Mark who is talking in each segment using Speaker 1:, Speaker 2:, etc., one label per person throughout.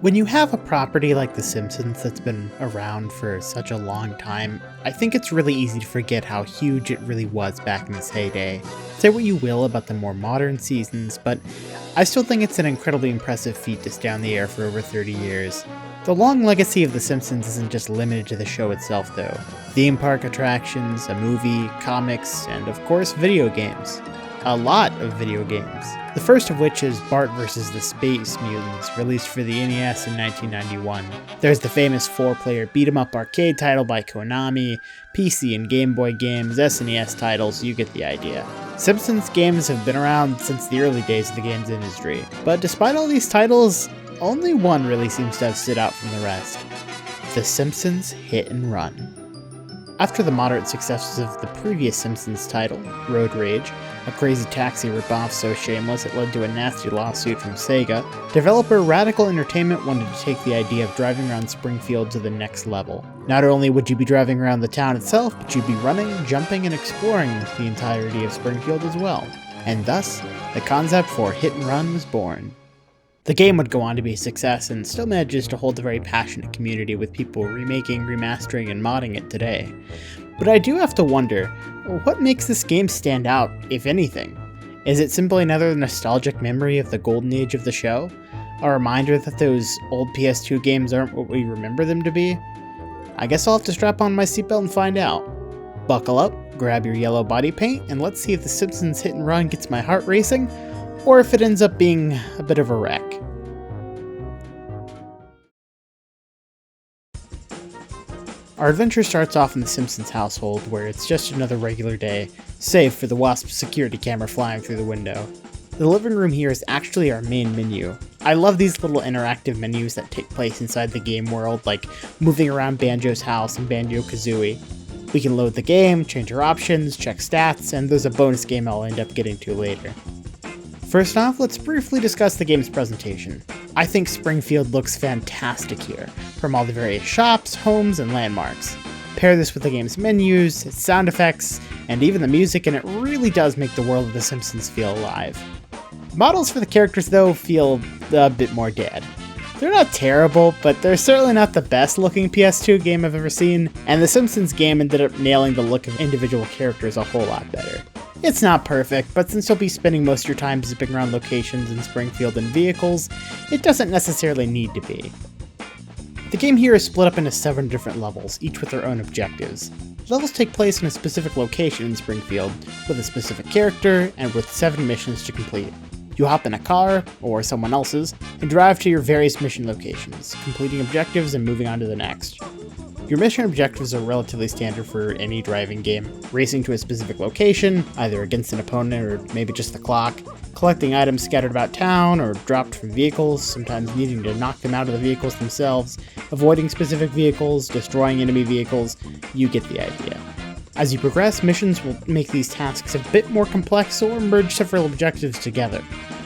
Speaker 1: When you have a property like The Simpsons that's been around for such a long time, I think it's really easy to forget how huge it really was back in its heyday. Say what you will about the more modern seasons, but I still think it's an incredibly impressive feat to stay on the air for over 30 years. The long legacy of The Simpsons isn't just limited to the show itself though. Theme park attractions, a movie, comics, and of course video games. A lot of video games. The first of which is Bart vs. the Space Mutants, released for the NES in 1991. There's the famous 4-player beat-em-up arcade title by Konami, PC and Game Boy games, SNES titles, you get the idea. Simpsons games have been around since the early days of the games industry, but despite all these titles, only one really seems to have stood out from the rest. The Simpsons Hit and Run. After the moderate successes of the previous Simpsons title, Road Rage, a crazy taxi ripoff so shameless it led to a nasty lawsuit from Sega, developer Radical Entertainment wanted to take the idea of driving around Springfield to the next level. Not only would you be driving around the town itself, but you'd be running, jumping, and exploring the entirety of Springfield as well. And thus, the concept for Hit and Run was born. The game would go on to be a success and still manages to hold a very passionate community with people remaking, remastering, and modding it today. But I do have to wonder, what makes this game stand out, if anything? Is it simply another nostalgic memory of the golden age of the show? A reminder that those old PS2 games aren't what we remember them to be? I guess I'll have to strap on my seatbelt and find out. Buckle up, grab your yellow body paint, and let's see if The Simpsons Hit and Run gets my heart racing, or if it ends up being a bit of a wreck. Our adventure starts off in the Simpsons household, where it's just another regular day, save for the Wasp's security camera flying through the window. The living room here is actually our main menu. I love these little interactive menus that take place inside the game world, like moving around Banjo's house and Banjo-Kazooie. We can load the game, change our options, check stats, and there's a bonus game I'll end up getting to later. First off, let's briefly discuss the game's presentation. I think Springfield looks fantastic here, from all the various shops, homes, and landmarks. Pair this with the game's menus, its sound effects, and even the music, and it really does make the world of The Simpsons feel alive. Models for the characters, though, feel a bit more dead. They're not terrible, but they're certainly not the best looking PS2 game I've ever seen, and the Simpsons game ended up nailing the look of individual characters a whole lot better. It's not perfect, but since you'll be spending most of your time zipping around locations in Springfield and vehicles, it doesn't necessarily need to be. The game here is split up into 7 different levels, each with their own objectives. Levels take place in a specific location in Springfield, with a specific character, and with 7 missions to complete. You hop in a car, or someone else's, and drive to your various mission locations, completing objectives and moving on to the next. Your mission objectives are relatively standard for any driving game, racing to a specific location, either against an opponent or maybe just the clock, collecting items scattered about town or dropped from vehicles, sometimes needing to knock them out of the vehicles themselves, avoiding specific vehicles, destroying enemy vehicles, you get the idea. As you progress, missions will make these tasks a bit more complex or merge several objectives together.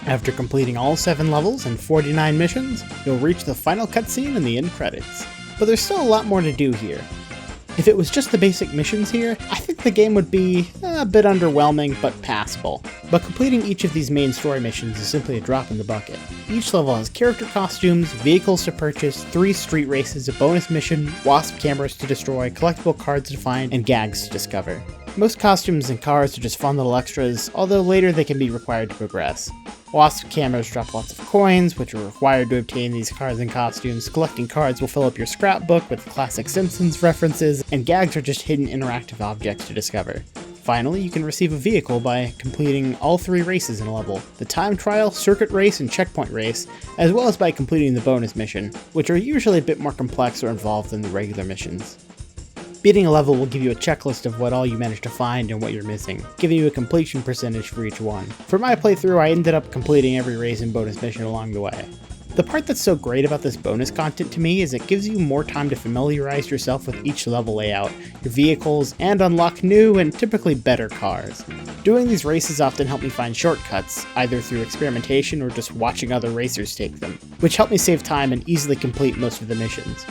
Speaker 1: After completing all 7 levels and 49 missions, you'll reach the final cutscene and the end credits. But there's still a lot more to do here. If it was just the basic missions here, I think the game would be a bit underwhelming, but passable. But completing each of these main story missions is simply a drop in the bucket. Each level has character costumes, vehicles to purchase, 3 street races, a bonus mission, Wasp cameras to destroy, collectible cards to find, and gags to discover. Most costumes and cars are just fun little extras, although later they can be required to progress. Wasp cameras drop lots of coins, which are required to obtain these cards and costumes. Collecting cards will fill up your scrapbook with classic Simpsons references, and gags are just hidden interactive objects to discover. Finally, you can receive a vehicle by completing all 3 races in a level, the time trial, circuit race, and checkpoint race, as well as by completing the bonus mission, which are usually a bit more complex or involved than the regular missions. Beating a level will give you a checklist of what all you managed to find and what you're missing, giving you a completion percentage for each one. For my playthrough, I ended up completing every race and bonus mission along the way. The part that's so great about this bonus content to me is it gives you more time to familiarize yourself with each level layout, your vehicles, and unlock new and typically better cars. Doing these races often help me find shortcuts, either through experimentation or just watching other racers take them, which help me save time and easily complete most of the missions.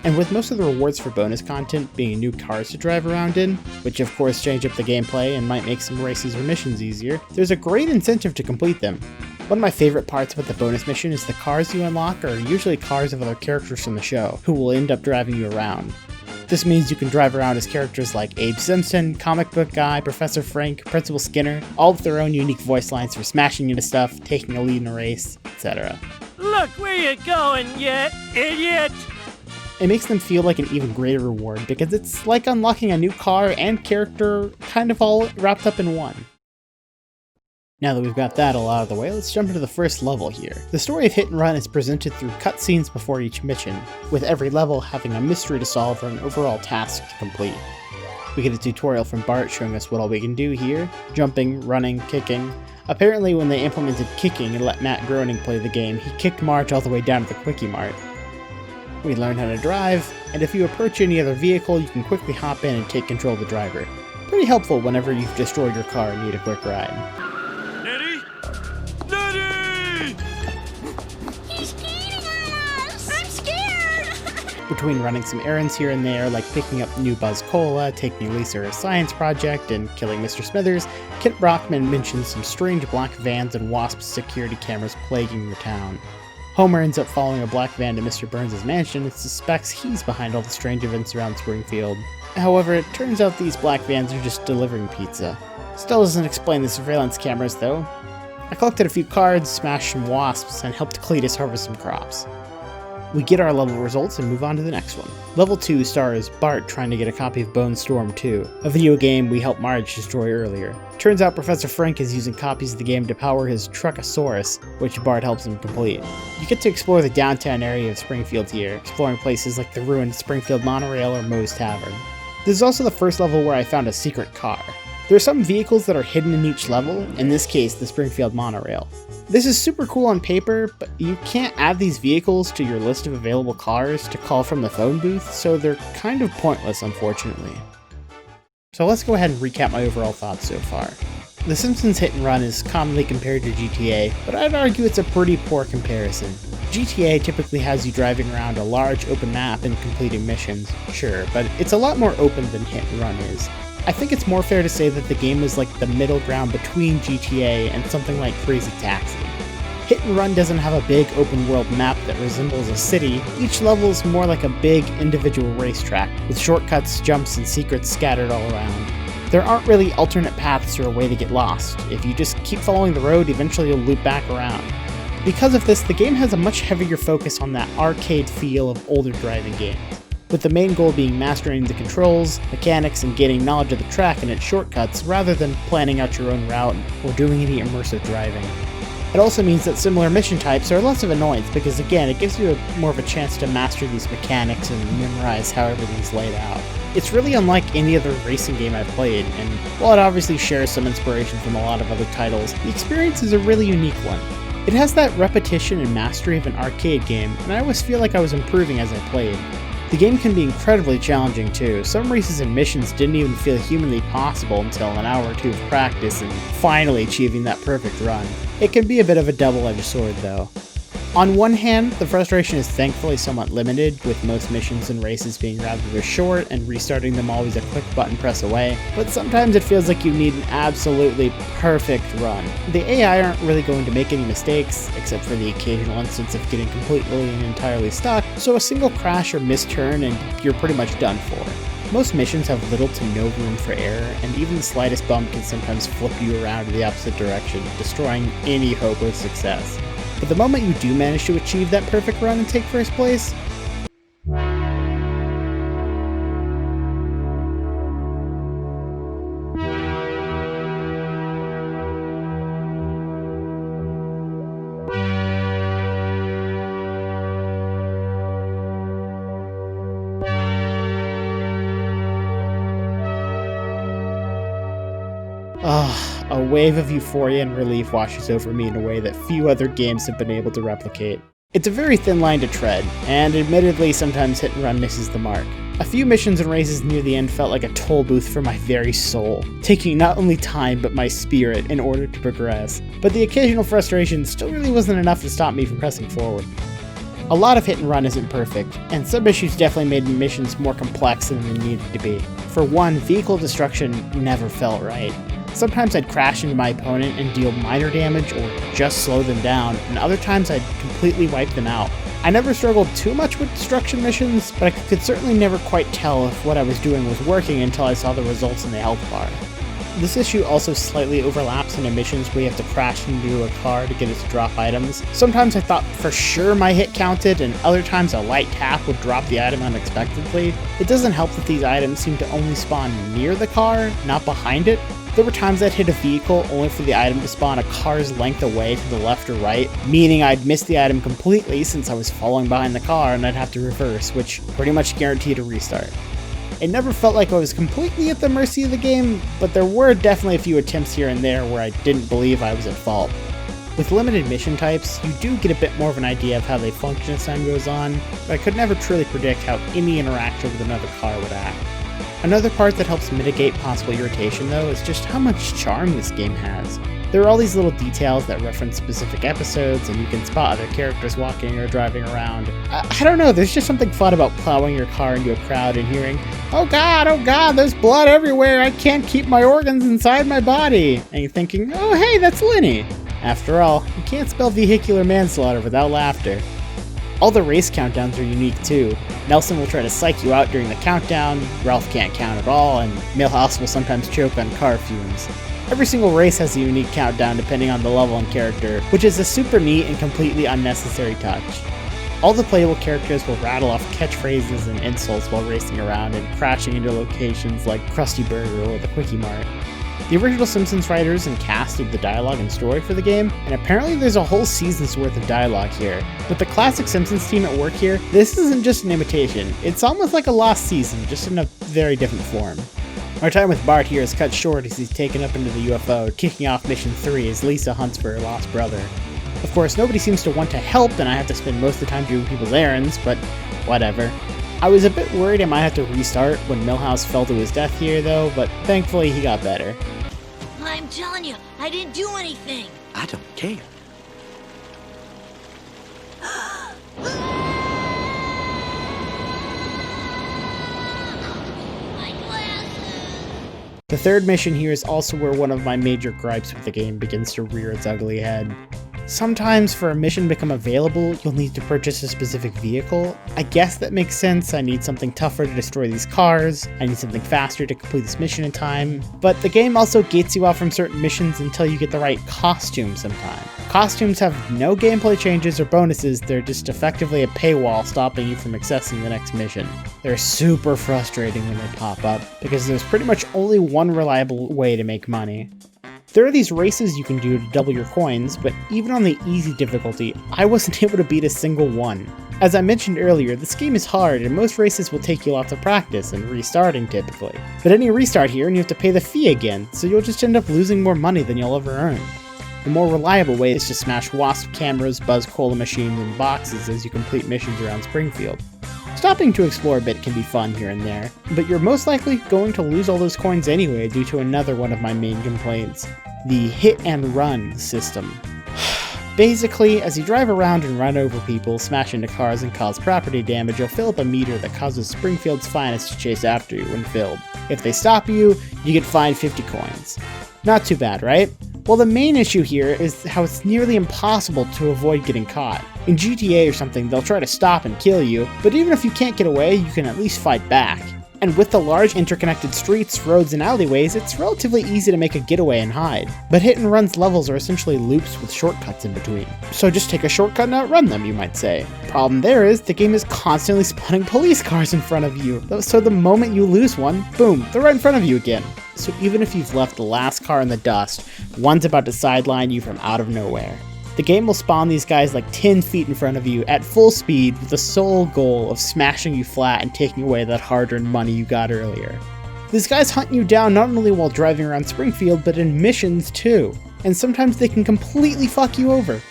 Speaker 1: And with most of the rewards for bonus content being new cars to drive around in, which of course change up the gameplay and might make some races or missions easier, there's a great incentive to complete them. One of my favorite parts about the bonus mission is the cars you unlock are usually cars of other characters from the show, who will end up driving you around. This means you can drive around as characters like Abe Simpson, Comic Book Guy, Professor Frank, Principal Skinner, all with their own unique voice lines for smashing into stuff, taking a lead in a race, etc.
Speaker 2: Look where you're going, you idiot!
Speaker 1: It makes them feel like an even greater reward because it's like unlocking a new car and character kind of all wrapped up in one. Now that we've got that all out of the way, let's jump into the first level here. The story of Hit and Run is presented through cutscenes before each mission, with every level having a mystery to solve or an overall task to complete. We get a tutorial from Bart showing us what all we can do here: jumping, running, kicking. Apparently when they implemented kicking and let Matt Groening play the game, he kicked Marge all the way down to the Quickie Mart. We learn how to drive, and if you approach any other vehicle, you can quickly hop in and take control of the driver. Pretty helpful whenever you've destroyed your car and need a quick ride.
Speaker 2: Nettie? Nettie!
Speaker 3: He's eating on us! I'm scared!
Speaker 1: Between running some errands here and there, like picking up new Buzz Cola, taking Lisa her science project, and killing Mr. Smithers, Kent Brockman mentions some strange black vans and Wasp security cameras plaguing the town. Homer ends up following a black van to Mr. Burns' mansion and suspects he's behind all the strange events around Springfield. However, it turns out these black vans are just delivering pizza. Still doesn't explain the surveillance cameras though. I collected a few cards, smashed some wasps, and helped Cletus harvest some crops. We get our level results and move on to the next one. Level 2 stars Bart trying to get a copy of Bone Storm 2, a video game we helped Marge destroy earlier. Turns out Professor Frank is using copies of the game to power his Truckosaurus, which Bart helps him complete. You get to explore the downtown area of Springfield here, exploring places like the ruined Springfield Monorail or Moe's Tavern. This is also the first level where I found a secret car. There are some vehicles that are hidden in each level, in this case the Springfield Monorail. This is super cool on paper, but you can't add these vehicles to your list of available cars to call from the phone booth, so they're kind of pointless unfortunately. So let's go ahead and recap my overall thoughts so far. The Simpsons Hit and Run is commonly compared to GTA, but I'd argue it's a pretty poor comparison. GTA typically has you driving around a large open map and completing missions, sure, but it's a lot more open than Hit and Run is. I think it's more fair to say that the game is like the middle ground between GTA and something like Crazy Taxi. Hit and Run doesn't have a big open world map that resembles a city. Each level is more like a big individual racetrack, with shortcuts, jumps, and secrets scattered all around. There aren't really alternate paths or a way to get lost. If you just keep following the road, eventually you'll loop back around. Because of this, the game has a much heavier focus on that arcade feel of older driving games, with the main goal being mastering the controls, mechanics, and gaining knowledge of the track and its shortcuts rather than planning out your own route or doing any immersive driving. It also means that similar mission types are less of annoyance because again, it gives you more of a chance to master these mechanics and memorize how everything's laid out. It's really unlike any other racing game I've played, and while it obviously shares some inspiration from a lot of other titles, the experience is a really unique one. It has that repetition and mastery of an arcade game, and I always feel like I was improving as I played. The game can be incredibly challenging too. Some races and missions didn't even feel humanly possible until an hour or two of practice and finally achieving that perfect run. It can be a bit of a double-edged sword though. On one hand, the frustration is thankfully somewhat limited, with most missions and races being rather short and restarting them always a quick button press away, but sometimes it feels like you need an absolutely perfect run. The AI aren't really going to make any mistakes, except for the occasional instance of getting completely and entirely stuck, so a single crash or misturn and you're pretty much done for. Most missions have little to no room for error, and even the slightest bump can sometimes flip you around to the opposite direction, destroying any hope of success. But the moment you do manage to achieve that perfect run and take first place, a wave of euphoria and relief washes over me in a way that few other games have been able to replicate. It's a very thin line to tread, and admittedly sometimes Hit and Run misses the mark. A few missions and races near the end felt like a toll booth for my very soul, taking not only time but my spirit in order to progress. But the occasional frustration still really wasn't enough to stop me from pressing forward. A lot of Hit and Run isn't perfect, and some issues definitely made missions more complex than they needed to be. For one, vehicle destruction never felt right. Sometimes I'd crash into my opponent and deal minor damage or just slow them down, and other times I'd completely wipe them out. I never struggled too much with destruction missions, but I could certainly never quite tell if what I was doing was working until I saw the results in the health bar. This issue also slightly overlaps into missions where you have to crash into a car to get it to drop items. Sometimes I thought for sure my hit counted, and other times a light tap would drop the item unexpectedly. It doesn't help that these items seem to only spawn near the car, not behind it. There were times I'd hit a vehicle only for the item to spawn a car's length away to the left or right, meaning I'd miss the item completely since I was falling behind the car and I'd have to reverse, which pretty much guaranteed a restart. It never felt like I was completely at the mercy of the game, but there were definitely a few attempts here and there where I didn't believe I was at fault. With limited mission types, you do get a bit more of an idea of how they function as time goes on, but I could never truly predict how any interaction with another car would act. Another part that helps mitigate possible irritation though is just how much charm this game has. There are all these little details that reference specific episodes, and you can spot other characters walking or driving around. I don't know, there's just something fun about plowing your car into a crowd and hearing, oh god, there's blood everywhere, I can't keep my organs inside my body. And you're thinking, oh hey, that's Lenny. After all, you can't spell vehicular manslaughter without laughter. All the race countdowns are unique too. Nelson will try to psych you out during the countdown, Ralph can't count at all, and Milhouse will sometimes choke on car fumes. Every single race has a unique countdown depending on the level and character, which is a super neat and completely unnecessary touch. All the playable characters will rattle off catchphrases and insults while racing around and crashing into locations like Krusty Burger or the Quickie Mart. The original Simpsons writers and cast did the dialogue and story for the game, and apparently there's a whole season's worth of dialogue here. With the classic Simpsons team at work here, this isn't just an imitation, it's almost like a lost season, just in a very different form. Our time with Bart here is cut short as he's taken up into the UFO, kicking off Mission 3 as Lisa hunts for her lost brother. Of course, nobody seems to want to help, and I have to spend most of the time doing people's errands, but whatever. I was a bit worried I might have to restart when Milhouse fell to his death here though, but thankfully he got better.
Speaker 3: I'm telling you, I didn't do anything.
Speaker 4: I don't care.
Speaker 3: My glasses.
Speaker 1: The third mission here is also where one of my major gripes with the game begins to rear its ugly head. Sometimes for a mission to become available, you'll need to purchase a specific vehicle. I guess that makes sense, I need something tougher to destroy these cars, I need something faster to complete this mission in time, but the game also gates you off from certain missions until you get the right costume sometime. Costumes have no gameplay changes or bonuses, they're just effectively a paywall stopping you from accessing the next mission. They're super frustrating when they pop up, because there's pretty much only one reliable way to make money. There are these races you can do to double your coins, but even on the easy difficulty, I wasn't able to beat a single one. As I mentioned earlier, this game is hard and most races will take you lots of practice and restarting typically. But then you restart here and you have to pay the fee again, so you'll just end up losing more money than you'll ever earn. The more reliable way is to smash wasp cameras, buzz cola machines, and boxes as you complete missions around Springfield. Stopping to explore a bit can be fun here and there, but you're most likely going to lose all those coins anyway due to another one of my main complaints, the hit and run system. Basically, as you drive around and run over people, smash into cars, and cause property damage, you'll fill up a meter that causes Springfield's finest to chase after you when filled. If they stop you, you get fined 50 coins. Not too bad, right? Well, the main issue here is how it's nearly impossible to avoid getting caught. In GTA or something, they'll try to stop and kill you, but even if you can't get away, you can at least fight back. And with the large interconnected streets, roads, and alleyways, it's relatively easy to make a getaway and hide. But hit and run's levels are essentially loops with shortcuts in between. So just take a shortcut and outrun them, you might say. Problem there is, the game is constantly spawning police cars in front of you, so the moment you lose one, boom, they're right in front of you again. So even if you've left the last car in the dust, one's about to sideline you from out of nowhere. The game will spawn these guys like 10 feet in front of you at full speed with the sole goal of smashing you flat and taking away that hard-earned money you got earlier. These guys hunt you down not only while driving around Springfield, but in missions too, and sometimes they can completely fuck you over.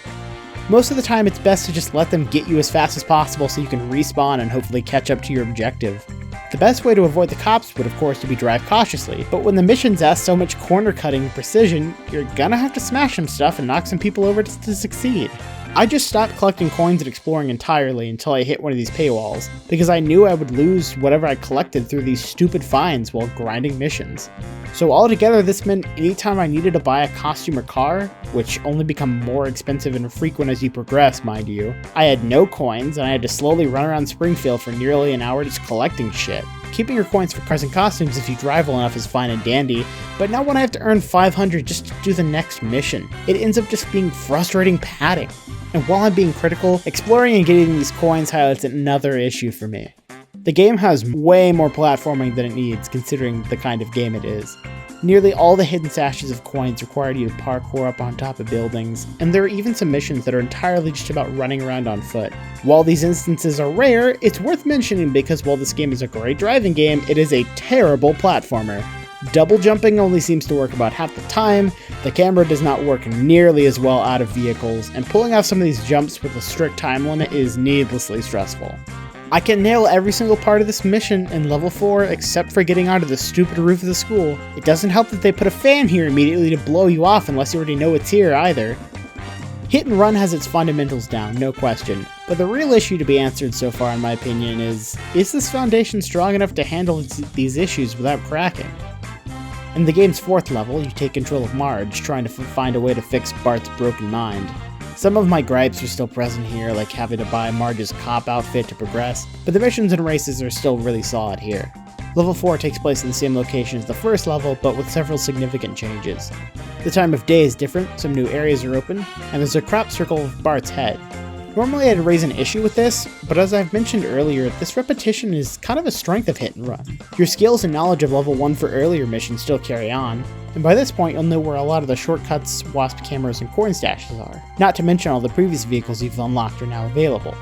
Speaker 1: Most of the time it's best to just let them get you as fast as possible so you can respawn and hopefully catch up to your objective. The best way to avoid the cops would of course to be drive cautiously, but when the missions ask so much corner cutting and precision, you're gonna have to smash some stuff and knock some people over to succeed. I just stopped collecting coins and exploring entirely until I hit one of these paywalls, because I knew I would lose whatever I collected through these stupid finds while grinding missions. So altogether, this meant anytime I needed to buy a costume or car, which only become more expensive and frequent as you progress, mind you, I had no coins and I had to slowly run around Springfield for nearly an hour just collecting shit. Keeping your coins for cars and costumes if you drive well enough is fine and dandy, but not when I have to earn 500 just to do the next mission. It ends up just being frustrating padding. And while I'm being critical, exploring and getting these coins highlights another issue for me. The game has way more platforming than it needs, considering the kind of game it is. Nearly all the hidden stashes of coins require you to parkour up on top of buildings, and there are even some missions that are entirely just about running around on foot. While these instances are rare, it's worth mentioning because while this game is a great driving game, it is a terrible platformer. Double jumping only seems to work about half the time, the camera does not work nearly as well out of vehicles, and pulling off some of these jumps with a strict time limit is needlessly stressful. I can nail every single part of this mission in level 4 except for getting onto the stupid roof of the school. It doesn't help that they put a fan here immediately to blow you off unless you already know it's here either. Hit and Run has its fundamentals down, no question, but the real issue to be answered so far in my opinion is this foundation strong enough to handle these issues without cracking? In the game's 4th level, you take control of Marge, trying to find a way to fix Bart's broken mind. Some of my gripes are still present here, like having to buy Marge's cop outfit to progress, but the missions and races are still really solid here. Level 4 takes place in the same location as the first level, but with several significant changes. The time of day is different, some new areas are open, and there's a crop circle of Bart's head. Normally I'd raise an issue with this, but as I've mentioned earlier, this repetition is kind of a strength of Hit and Run. Your skills and knowledge of level 1 for earlier missions still carry on, and by this point you'll know where a lot of the shortcuts, wasp cameras, and coin stashes are. Not to mention all the previous vehicles you've unlocked are now available.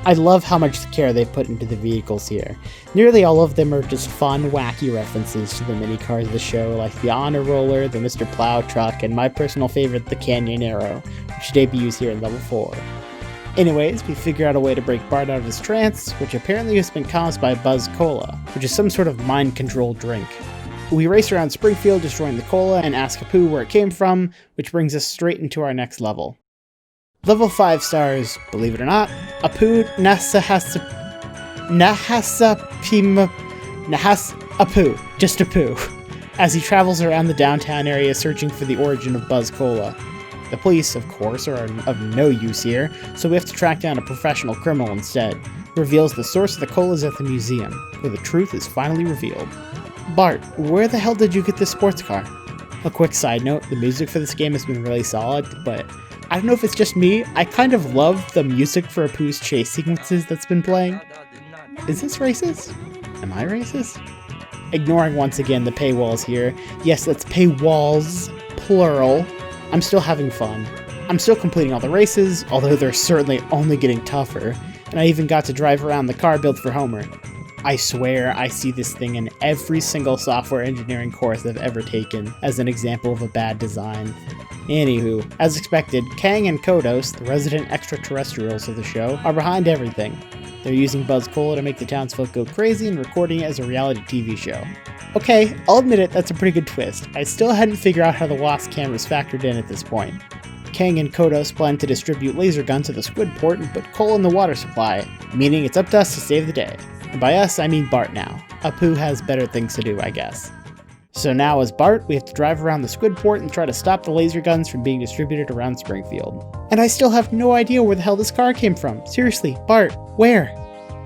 Speaker 1: I love how much care they've put into the vehicles here. Nearly all of them are just fun, wacky references to the mini cars of the show, like the Honor Roller, the Mr. Plow Truck, and my personal favorite, the Canyon Arrow, which debuts here in level 4. Anyways, we figure out a way to break Bart out of his trance, which apparently has been caused by Buzz Cola, which is some sort of mind-controlled drink. We race around Springfield destroying the cola and ask Apu where it came from, which brings us straight into our next level. Level 5 stars, believe it or not, Apu Apu, just Apu, as he travels around the downtown area searching for the origin of Buzz Cola. The police, of course, are of no use here, so we have to track down a professional criminal instead, who reveals the source of the colas at the museum, where the truth is finally revealed. Bart, where the hell did you get this sports car? A quick side note, the music for this game has been really solid, but I don't know if it's just me, I kind of love the music for Apu's chase sequences that's been playing. Is this racist? Am I racist? Ignoring once again the paywalls here. Yes, that's paywalls, plural. I'm still having fun. I'm still completing all the races, although they're certainly only getting tougher, and I even got to drive around the car built for Homer. I swear I see this thing in every single software engineering course I've ever taken as an example of a bad design. Anywho, as expected, Kang and Kodos, the resident extraterrestrials of the show, are behind everything. They're using Buzz Cola to make the townsfolk go crazy and recording it as a reality TV show. Okay, I'll admit it, that's a pretty good twist. I still hadn't figured out how the wasp cameras factored in at this point. Kang and Kodos plan to distribute laser guns to the squid port and put coal in the water supply, meaning it's up to us to save the day. And by us, I mean Bart now. Apu has better things to do, I guess. So now as Bart, we have to drive around the squid port and try to stop the laser guns from being distributed around Springfield. And I still have no idea where the hell this car came from. Seriously, Bart, where?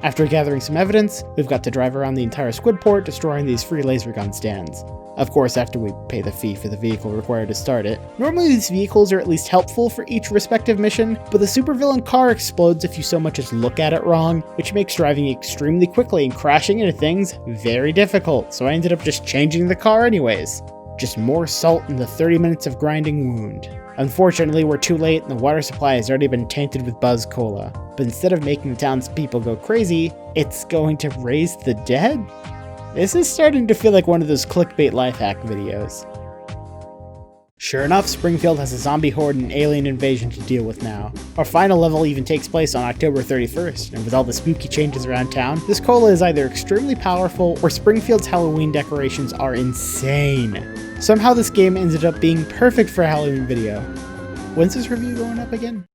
Speaker 1: After gathering some evidence, we've got to drive around the entire squid port, destroying these free laser gun stands. Of course, after we pay the fee for the vehicle required to start it. Normally these vehicles are at least helpful for each respective mission, but the supervillain car explodes if you so much as look at it wrong, which makes driving extremely quickly and crashing into things very difficult, so I ended up just changing the car anyways. Just more salt in the 30 minutes of grinding wound. Unfortunately, we're too late and the water supply has already been tainted with Buzz Cola, but instead of making the townspeople go crazy, it's going to raise the dead? This is starting to feel like one of those clickbait life hack videos. Sure enough, Springfield has a zombie horde and alien invasion to deal with now. Our final level even takes place on October 31st, and with all the spooky changes around town, this cola is either extremely powerful or Springfield's Halloween decorations are insane. Somehow this game ended up being perfect for a Halloween video. When's this review going up again?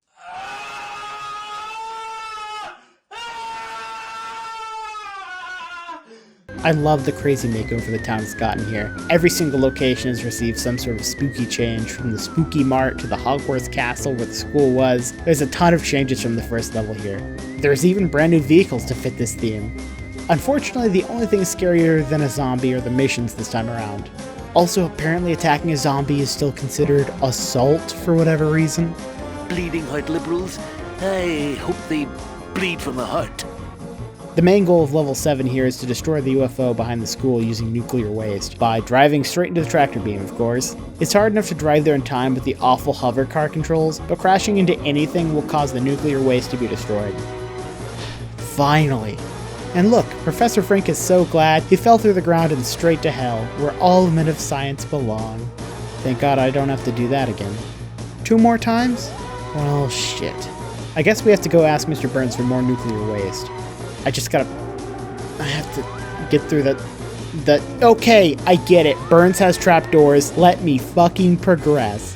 Speaker 1: I love the crazy makeover the town has gotten here. Every single location has received some sort of spooky change, from the Spooky Mart to the Hogwarts Castle where the school was. There's a ton of changes from the first level here. There's even brand new vehicles to fit this theme. Unfortunately, the only thing scarier than a zombie are the missions this time around. Also, apparently attacking a zombie is still considered assault for whatever reason.
Speaker 4: Bleeding heart liberals, I hope they bleed from the heart.
Speaker 1: The main goal of level 7 here is to destroy the UFO behind the school using nuclear waste, by driving straight into the tractor beam, of course. It's hard enough to drive there in time with the awful hover car controls, but crashing into anything will cause the nuclear waste to be destroyed. Finally! And look, Professor Frink is so glad he fell through the ground and straight to hell, where all men of science belong. Thank God I don't have to do that again. 2 more times? Well, shit. I guess we have to go ask Mr. Burns for more nuclear waste. I have to get through okay, I get it. Burns has trapdoors. Let me fucking progress.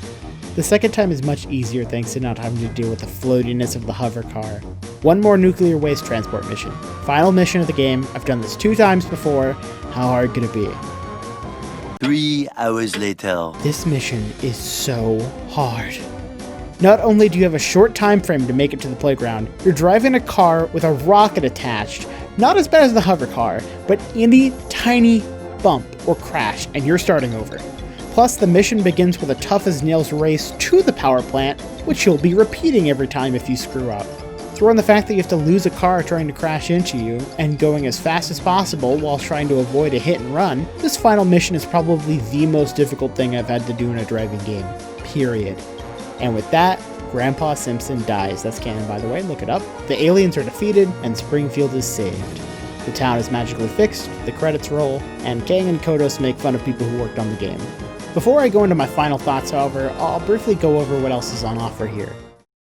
Speaker 1: The second time is much easier thanks to not having to deal with the floatiness of the hover car. 1 more nuclear waste transport mission. Final mission of the game. I've done this 2 times before. How hard could it be?
Speaker 4: 3 hours later.
Speaker 1: This mission is so hard. Not only do you have a short time frame to make it to the playground, you're driving a car with a rocket attached. Not as bad as the hover car, but any tiny bump or crash and you're starting over. Plus, the mission begins with a tough-as-nails race to the power plant, which you'll be repeating every time if you screw up. Throw in the fact that you have to lose a car trying to crash into you, and going as fast as possible while trying to avoid a hit and run, this final mission is probably the most difficult thing I've had to do in a driving game. Period. And with that, Grandpa Simpson dies. That's canon, by the way, look it up. The aliens are defeated, and Springfield is saved. The town is magically fixed, the credits roll, and Kang and Kodos make fun of people who worked on the game. Before I go into my final thoughts, however, I'll briefly go over what else is on offer here.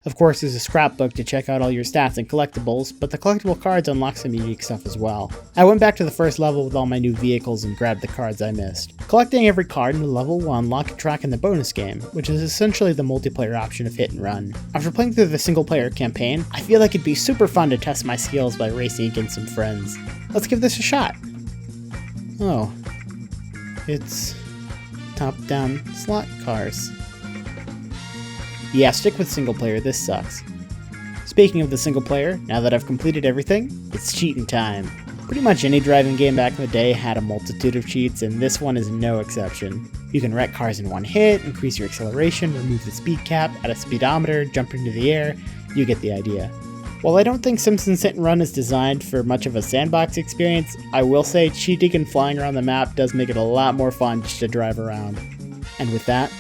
Speaker 1: Of course, there's a scrapbook to check out all your stats and collectibles, but the collectible cards unlock some unique stuff as well. I went back to the first level with all my new vehicles and grabbed the cards I missed. Collecting every card in the level will unlock a track in the bonus game, which is essentially the multiplayer option of Hit and Run. After playing through the single player campaign, I feel like it'd be super fun to test my skills by racing against some friends. Let's give this a shot. Oh. It's top-down slot cars. Yeah, stick with single player, this sucks. Speaking of the single player, now that I've completed everything, it's cheating time. Pretty much any driving game back in the day had a multitude of cheats, and this one is no exception. You can wreck cars in one hit, increase your acceleration, remove the speed cap, add a speedometer, jump into the air, you get the idea. While I don't think Simpsons Hit and Run is designed for much of a sandbox experience, I will say cheating and flying around the map does make it a lot more fun just to drive around. And with that,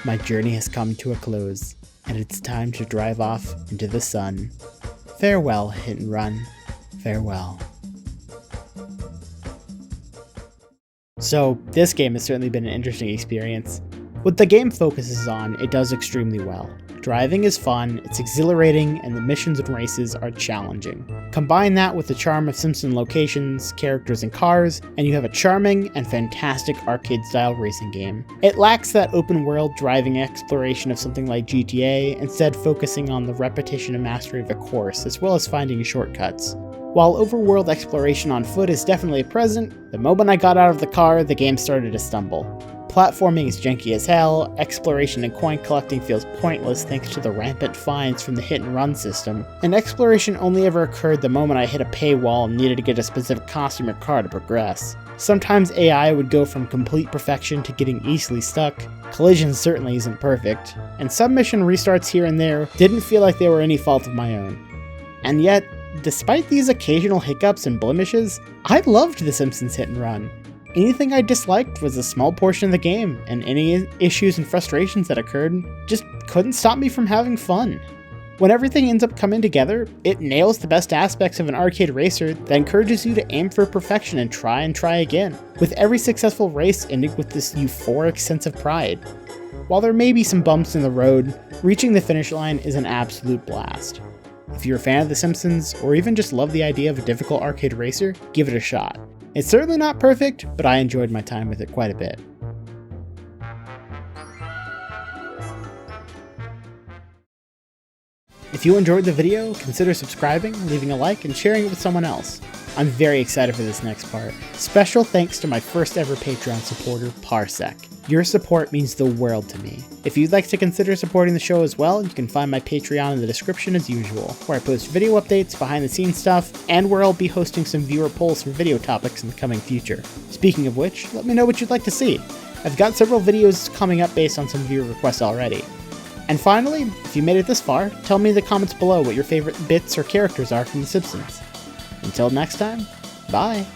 Speaker 1: my journey has come to a close, and it's time to drive off into the sun. Farewell, Hit and Run. Farewell. So, this game has certainly been an interesting experience. What the game focuses on, it does extremely well. Driving is fun, it's exhilarating, and the missions and races are challenging. Combine that with the charm of Simpson locations, characters, and cars, and you have a charming and fantastic arcade-style racing game. It lacks that open-world driving exploration of something like GTA, instead focusing on the repetition and mastery of a course, as well as finding shortcuts. While overworld exploration on foot is definitely present, the moment I got out of the car, the game started to stumble. Platforming is janky as hell, exploration and coin collecting feels pointless thanks to the rampant fines from the hit and run system, and exploration only ever occurred the moment I hit a paywall and needed to get a specific costume or car to progress. Sometimes AI would go from complete perfection to getting easily stuck, collision certainly isn't perfect, and submission restarts here and there didn't feel like they were any fault of my own. And yet, despite these occasional hiccups and blemishes, I loved The Simpsons Hit and Run. Anything I disliked was a small portion of the game, and any issues and frustrations that occurred just couldn't stop me from having fun. When everything ends up coming together, it nails the best aspects of an arcade racer that encourages you to aim for perfection and try again, with every successful race ending with this euphoric sense of pride. While there may be some bumps in the road, reaching the finish line is an absolute blast. If you're a fan of The Simpsons, or even just love the idea of a difficult arcade racer, give it a shot. It's certainly not perfect, but I enjoyed my time with it quite a bit. If you enjoyed the video, consider subscribing, leaving a like, and sharing it with someone else. I'm very excited for this next part. Special thanks to my first ever Patreon supporter, Parsec. Your support means the world to me. If you'd like to consider supporting the show as well, you can find my Patreon in the description as usual, where I post video updates, behind the scenes stuff, and where I'll be hosting some viewer polls for video topics in the coming future. Speaking of which, let me know what you'd like to see. I've got several videos coming up based on some viewer requests already. And finally, if you made it this far, tell me in the comments below what your favorite bits or characters are from The Simpsons. Until next time, bye!